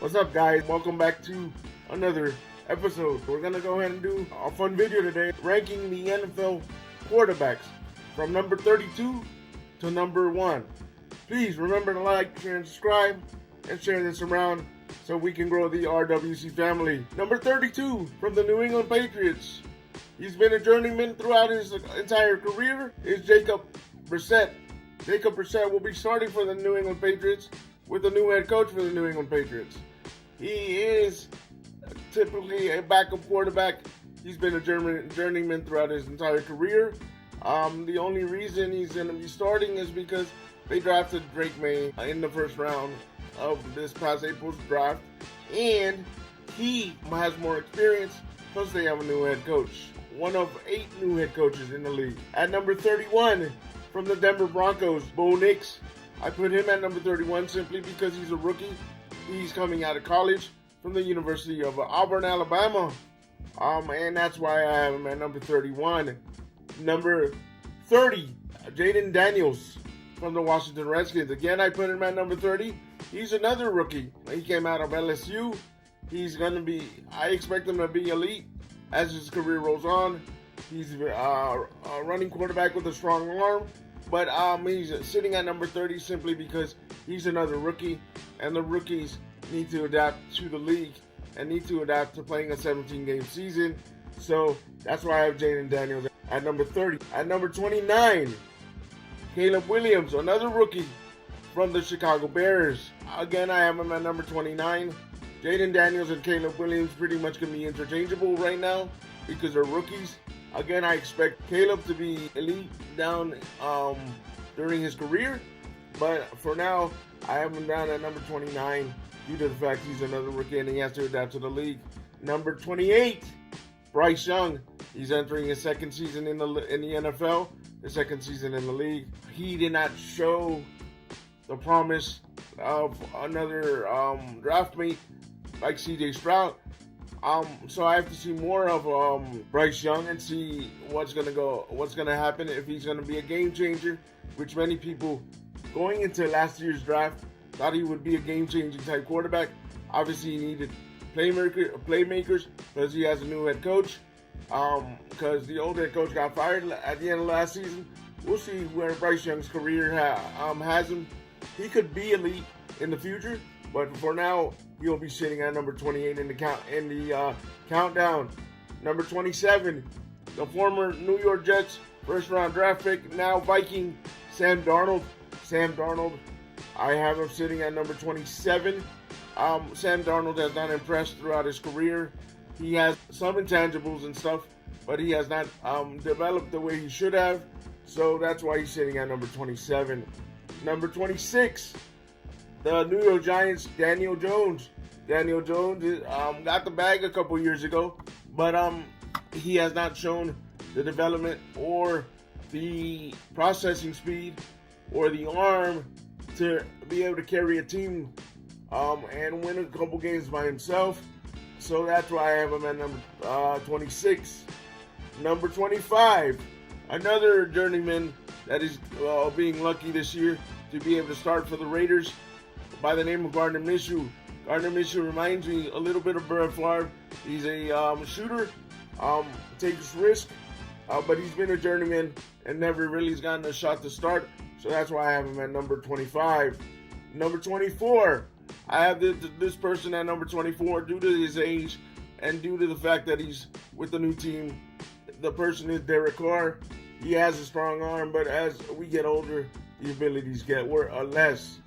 What's up, guys? Welcome back to another episode. We're gonna go ahead and do a fun video today, ranking the NFL quarterbacks from number 32 to number 1. Please remember to like, share, and subscribe, and share this around so we can grow the RWC family. Number 32 from the New England Patriots. He's been a journeyman throughout his entire career. Is Jacob Brissett. Jacob Brissett will be starting for the New England Patriots with a new head coach for the New England Patriots. He is typically a backup quarterback. He's been a journeyman throughout his entire career. The only reason he's going to be starting is because they drafted Drake May in the first round of this past April's draft, and he has more experience, plus they have a new head coach. One of 8 new head coaches in the league. At number 31, from the Denver Broncos, Bo Nix. I put him at number 31 simply because he's a rookie. He's coming out of college from the University of Auburn, Alabama. And that's why I have him at number 31. Number 30, Jayden Daniels from the Washington Redskins. Again, I put him at number 30. He's another rookie. He came out of LSU. He's going to be, I expect him to be elite as his career rolls on. He's a running quarterback with a strong arm. But he's sitting at number 30 simply because he's another rookie, and the rookies need to adapt to the league and need to adapt to playing a 17-game season. So that's why I have Jayden Daniels at number 30. At number 29, Caleb Williams, another rookie from the Chicago Bears. Again, I have him at number 29. Jayden Daniels and Caleb Williams pretty much can be interchangeable right now because they're rookies. Again, I expect Caleb to be elite down during his career, but for now, I have him down at number 29 due to the fact he's another rookie and he has to adapt to the league. Number 28, Bryce Young. He's entering his second season in the NFL, his second season in the league. He did not show the promise of another draft mate like C.J. Stroud. So I have to see more of Bryce Young and see what's gonna happen, if he's gonna be a game changer, which many people going into last year's draft thought he would be a game-changing type quarterback. Obviously, he needed playmakers because he has a new head coach. Because the old head coach got fired at the end of last season. We'll see where Bryce Young's career has him. He could be elite in the future, but for now, he'll be sitting at number 28 in the countdown. Number 27, the former New York Jets first-round draft pick, now Viking, Sam Darnold. Sam Darnold, I have him sitting at number 27. Sam Darnold has not impressed throughout his career. He has some intangibles and stuff, but he has not developed the way he should have. So that's why he's sitting at number 27. Number 26, the New York Giants, Daniel Jones. Daniel Jones got the bag a couple years ago, but he has not shown the development or the processing speed or the arm to be able to carry a team and win a couple games by himself. So that's why I have him at number 26. Number 25, another journeyman that is being lucky this year to be able to start for the Raiders by the name of Gardner Minshew. Gardner Minshew reminds me a little bit of Brett Favre. He's a shooter, takes risk, but he's been a journeyman and never really has gotten a shot to start. So that's why I have him at number 25. Number 24, I have this person at number 24 due to his age and due to the fact that he's with the new team. The person is Derek Carr. He has a strong arm, but as we get older, the abilities get less.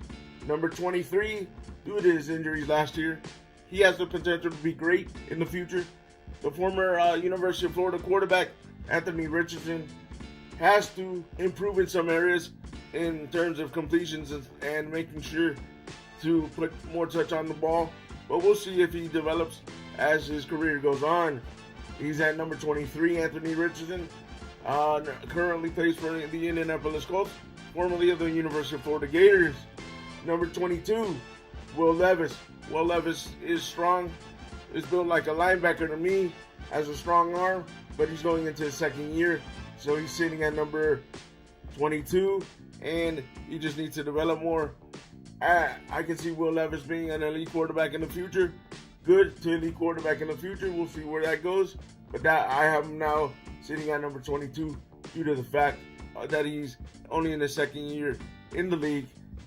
Number 23, due to his injuries last year, he has the potential to be great in the future. The former University of Florida quarterback, Anthony Richardson, has to improve in some areas in terms of completions and making sure to put more touch on the ball. But we'll see if he develops as his career goes on. He's at number 23, Anthony Richardson. Currently plays for the Indianapolis Colts, formerly of the University of Florida Gators. Number 22, Will Levis. Will Levis is strong. Is built like a linebacker to me. Has a strong arm, but he's going into his second year. So he's sitting at number 22, and he just needs to develop more I can see Will Levis being an elite quarterback in the future. Good to elite quarterback in the future. We'll see where that goes. But that I have him now sitting at number 22 due to the fact that he's only in his second year in the league.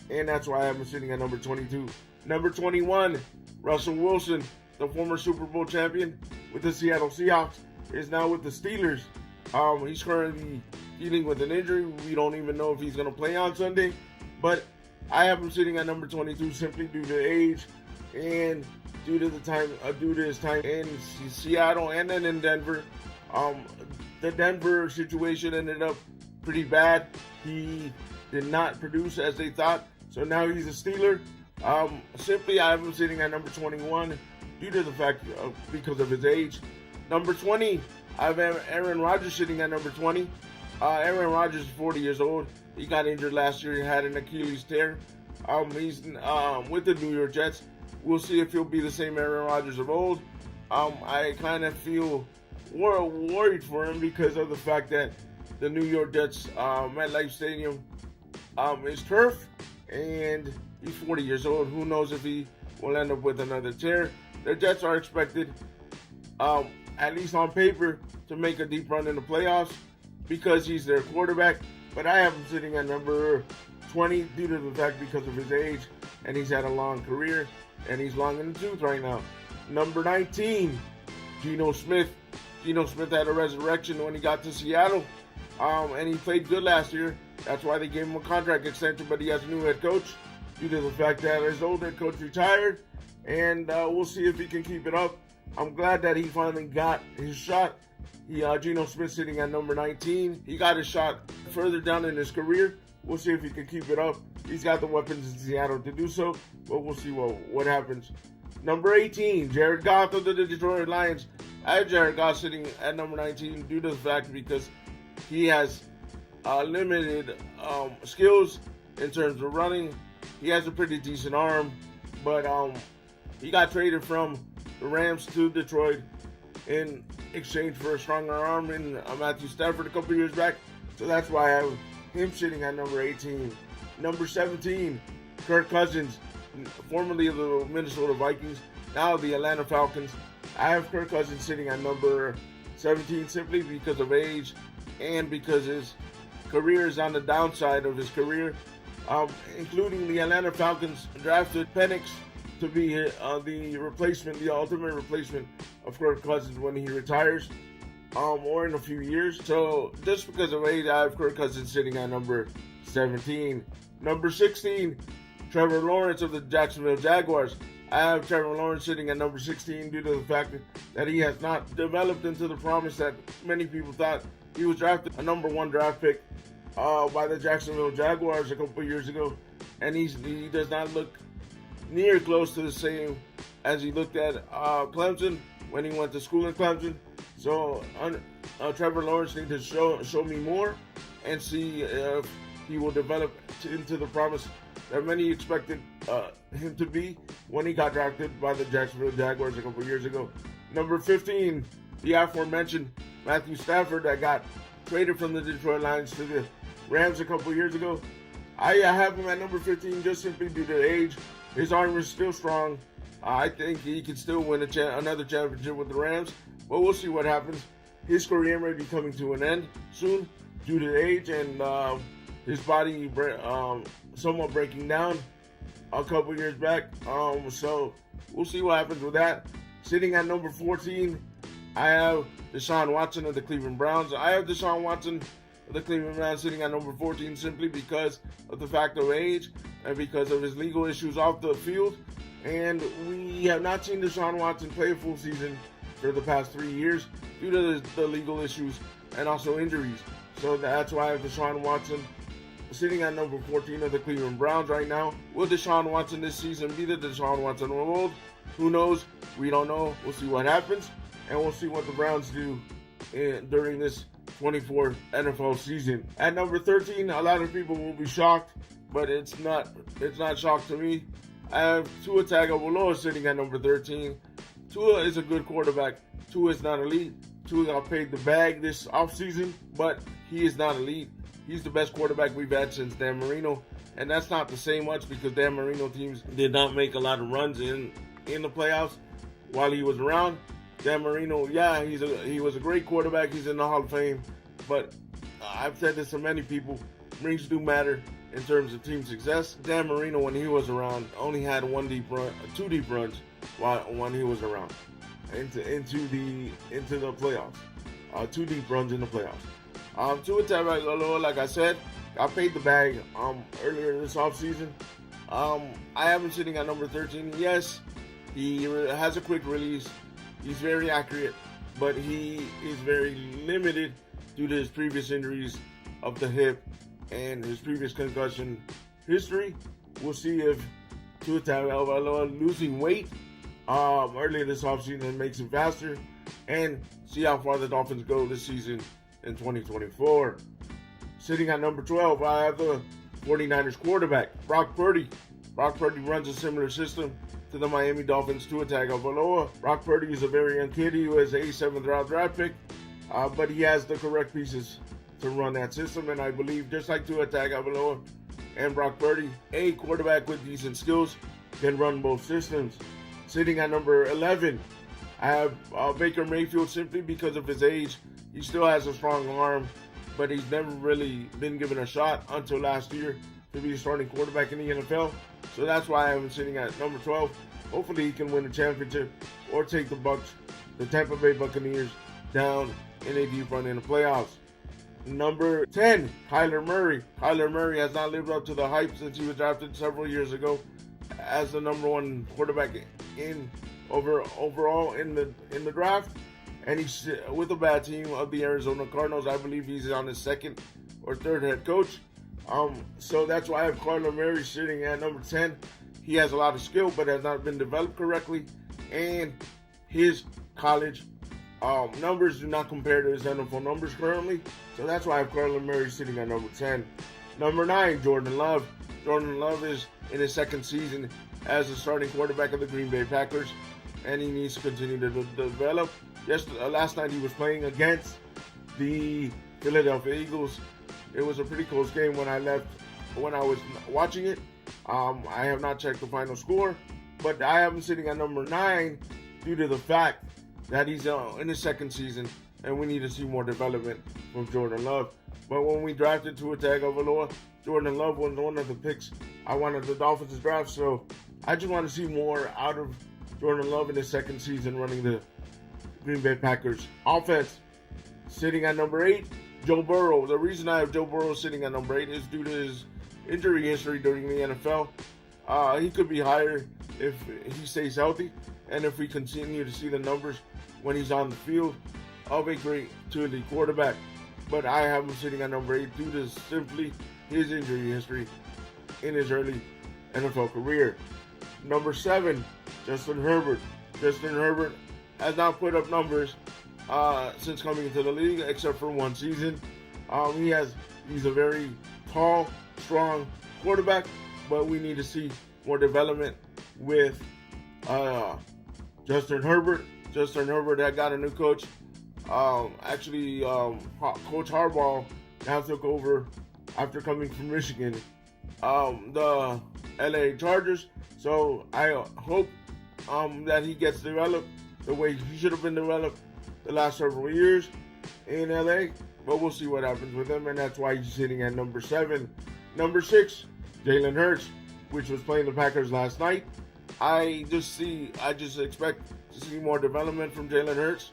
And that's why I have him sitting at number 22. Number 21, Russell Wilson, the former Super Bowl champion with the Seattle Seahawks, is now with the Steelers. He's currently dealing with an injury. We don't even know if he's going to play on Sunday. But I have him sitting at number 22 simply due to age and due to his time in Seattle and then in Denver. The Denver situation ended up pretty bad. He did not produce as they thought, so now he's a Steeler. Simply, I have him sitting at number 21 due to the fact because of his age. Number 20, I have Aaron Rodgers sitting at number 20. Aaron Rodgers is 40 years old. He got injured last year. He had an Achilles tear. He's with the New York Jets. We'll see if he'll be the same Aaron Rodgers of old. I kind of feel worried for him because of the fact that the New York Jets MetLife Stadium is turf, and he's 40 years old. Who knows if he will end up with another tear? The Jets are expected, at least on paper, to make a deep run in the playoffs because he's their quarterback. But I have him sitting at number 20 due to the fact because of his age, and he's had a long career, and he's long in the tooth right now. Number 19, Geno Smith. Geno Smith had a resurrection when he got to Seattle, and he played good last year. That's why they gave him a contract extension, but he has a new head coach due to the fact that his old head coach retired, and we'll see if he can keep it up. I'm glad that he finally got his shot. Geno Smith sitting at number 19. He got his shot further down in his career. We'll see if he can keep it up. He's got the weapons in Seattle to do so, but we'll see what happens. Number 18, Jared Goff of the Detroit Lions. I have Jared Goff sitting at number 19 due to the fact because he has limited skills in terms of running. He has a pretty decent arm, but he got traded from the Rams to Detroit in exchange for a stronger arm in Matthew Stafford a couple years back. So that's why I have him sitting at number 18. Number 17, Kirk Cousins, formerly of the Minnesota Vikings, now the Atlanta Falcons. I have Kirk Cousins sitting at number 17 simply because of age and because his career is on the downside of his career, including the Atlanta Falcons drafted Penix to be the replacement, the ultimate replacement of Kirk Cousins when he retires, or in a few years. So just because of age, I have Kirk Cousins sitting at number 17. Number 16, Trevor Lawrence of the Jacksonville Jaguars. I have Trevor Lawrence sitting at number 16 due to the fact that he has not developed into the promise that many people thought. He was drafted a number 1 draft pick by the Jacksonville Jaguars a couple years ago, and he does not look near close to the same as he looked at Clemson when he went to school in Clemson. So Trevor Lawrence needs to show me more and see if he will develop into the promise that many expected him to be when he got drafted by the Jacksonville Jaguars a couple years ago. Number 15, the aforementioned Matthew Stafford that got traded from the Detroit Lions to the Rams a couple years ago. I have him at number 15 just simply due to age. His arm is still strong. I think he can still win another championship with the Rams, but we'll see what happens. His career may be coming to an end soon due to age and his body somewhat breaking down a couple years back. So we'll see what happens with that. Sitting at number 14, I have Deshaun Watson of the Cleveland Browns. I have Deshaun Watson of the Cleveland Browns sitting at number 14 simply because of the fact of age and because of his legal issues off the field. And we have not seen Deshaun Watson play a full season for the past 3 years due to the legal issues and also injuries. So that's why I have Deshaun Watson sitting at number 14 of the Cleveland Browns right now. Will Deshaun Watson this season be the Deshaun Watson of old? Who knows? We don't know. We'll see what happens, and we'll see what the Browns do during this 24th NFL season. At number 13, a lot of people will be shocked, but it's not shock to me. I have Tua Tagovailoa sitting at number 13. Tua is a good quarterback. Tua is not elite. Tua got paid the bag this offseason, but he is not elite. He's the best quarterback we've had since Dan Marino. And that's not to say much because Dan Marino teams did not make a lot of runs in the playoffs while he was around. Dan Marino, yeah, he was a great quarterback. He's in the Hall of Fame. But I've said this to many people, rings do matter in terms of team success. Dan Marino, when he was around, only had two deep runs when he was around into the playoffs. Two deep runs in the playoffs. Tua Tagovailoa, like I said, I paid the bag earlier this offseason. I have him sitting at number 13. Yes, he has a quick release. He's very accurate, but he is very limited due to his previous injuries of the hip and his previous concussion history. We'll see if Tua Tagovailoa losing weight earlier this offseason makes him faster, and see how far the Dolphins go this season in 2024. Sitting at number 12, I have the 49ers quarterback, Brock Purdy. Brock Purdy runs a similar system to the Miami Dolphins' Tua Tagovailoa. Brock Purdy is a very young kid. He was a 7th round draft pick, but he has the correct pieces to run that system. And I believe, just like Tua Tagovailoa and Brock Purdy, a quarterback with decent skills can run both systems. Sitting at number 11, I have Baker Mayfield simply because of his age. He still has a strong arm, but he's never really been given a shot until last year to be a starting quarterback in the NFL. So that's why I have him sitting at number 12. Hopefully he can win a championship or take the Tampa Bay Buccaneers, down in a deep run in the playoffs. Number 10, Kyler Murray. Kyler Murray has not lived up to the hype since he was drafted several years ago as the number 1 quarterback overall in the draft. And he's with a bad team of the Arizona Cardinals. I believe he's on his 2nd or 3rd head coach. So that's why I have Kyler Murray sitting at number 10. He has a lot of skill, but has not been developed correctly. And his college numbers do not compare to his NFL numbers currently. So that's why I have Kyler Murray sitting at number 10. Number 9, Jordan Love. Jordan Love is in his 2nd season as the starting quarterback of the Green Bay Packers, and he needs to continue to develop. Last night he was playing against the Philadelphia Eagles. It was a pretty close game when I was watching it. I have not checked the final score, but I have him sitting at number 9 due to the fact that he's in his 2nd season, and we need to see more development from Jordan Love. But when we drafted Tua Tagovailoa, Jordan Love was one of the picks I wanted the Dolphins to draft, so I just want to see more out of Jordan Love in his 2nd season running the Green Bay Packers offense. Sitting at number 8, Joe Burrow. The reason I have Joe Burrow sitting at number 8 is due to his injury history during the NFL. He could be higher if he stays healthy, and if we continue to see the numbers when he's on the field of a great two-elite quarterback. But I have him sitting at number 8 due to simply his injury history in his early NFL career. Number 7, Justin Herbert. Justin Herbert has not put up numbers since coming into the league, except for one season. He's a very tall, strong quarterback, but we need to see more development with Justin Herbert. Justin Herbert had got a new coach. Coach Harbaugh now took over after coming from Michigan, the LA Chargers. So I hope that he gets developed the way he should have been developed the last several years in LA. But we'll see what happens with him, and that's why he's sitting at number 7. Number 6, Jalen Hurts, which was playing the Packers last night. I just expect to see more development from Jalen Hurts.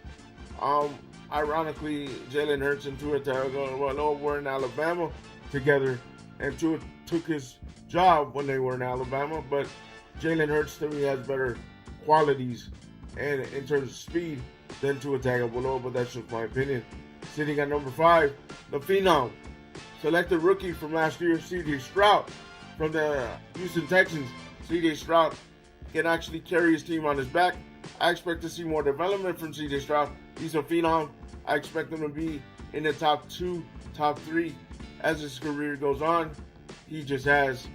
Ironically, Jalen Hurts and Tua Tagovailoa were in Alabama together, and Tua took his job when they were in Alabama. But Jalen Hurts to me has better qualities and in terms of speed than Tua Tagovailoa, but that's just my opinion. Sitting at number 5, the Phenom, selected rookie from last year, C.J. Stroud from the Houston Texans. C.J. Stroud can actually carry his team on his back. I expect to see more development from C.J. Stroud. He's a phenom. I expect him to be in the top 2, top 3 as his career goes on. He just has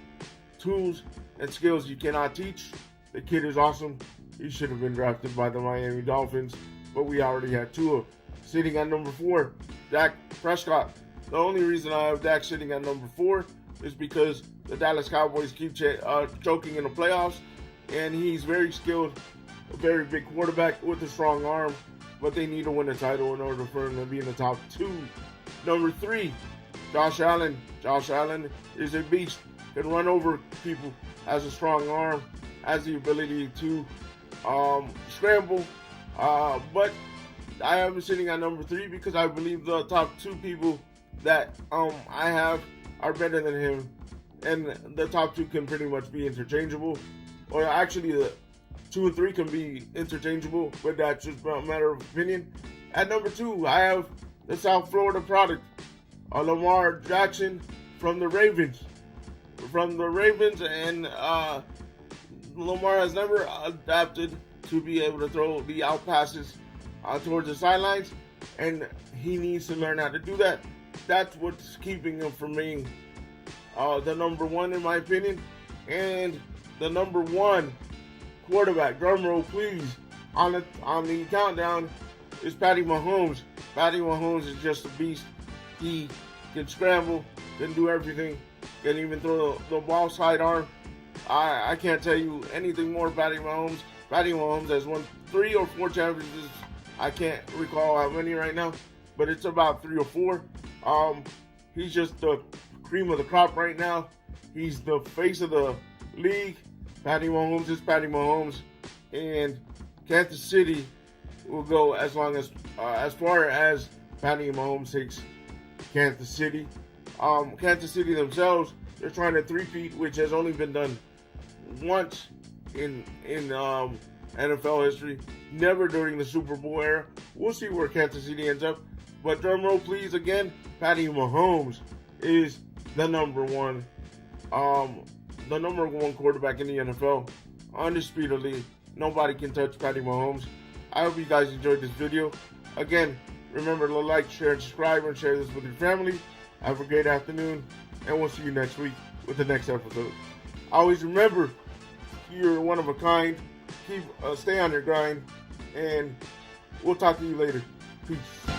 tools and skills you cannot teach. The kid is awesome. He should have been drafted by the Miami Dolphins, but we already had Tua. Sitting at number 4, Dak Prescott. The only reason I have Dak sitting at number 4 is because the Dallas Cowboys keep choking in the playoffs, and he's very skilled, a very big quarterback with a strong arm, but they need to win the title in order for him to be in the top 2. Number 3, Josh Allen. Josh Allen is a beast, can run over people, has a strong arm, has the ability to scramble, but I have him sitting at number 3 because I believe the top 2 people that I have are better than him, and the top 2 can pretty much be interchangeable, or actually the 2 and 3 can be interchangeable, but that's just a matter of opinion. At number 2, I have the South Florida product, Lamar Jackson from the Ravens. And Lamar has never adapted to be able to throw the out passes towards the sidelines, and he needs to learn how to do that. That's what's keeping him from being the number 1 in my opinion. And the number 1 quarterback, drum roll please, on the countdown is Patty Mahomes. Patty Mahomes is just a beast. He can scramble, can do everything, can even throw the ball sidearm. I can't tell you anything more about Patty Mahomes. Patty Mahomes has won 3 or 4 championships. I can't recall how many right now, but it's about 3 or 4. He's just the cream of the crop right now. He's the face of the league. Patty Mahomes is Patty Mahomes, and Kansas City will go as far as Patty Mahomes takes Kansas City. Kansas City themselves, they're trying to three-peat, which has only been done once in NFL history, never during the Super Bowl era. We'll see where Kansas City ends up. But drum roll please again, Patty Mahomes is the number 1 quarterback in the NFL. Undisputedly, nobody can touch Patty Mahomes. I hope you guys enjoyed this video. Again, remember to like, share, and subscribe, and share this with your family. Have a great afternoon, and we'll see you next week with the next episode. Always remember, you're one of a kind. Stay on your grind, and we'll talk to you later. Peace.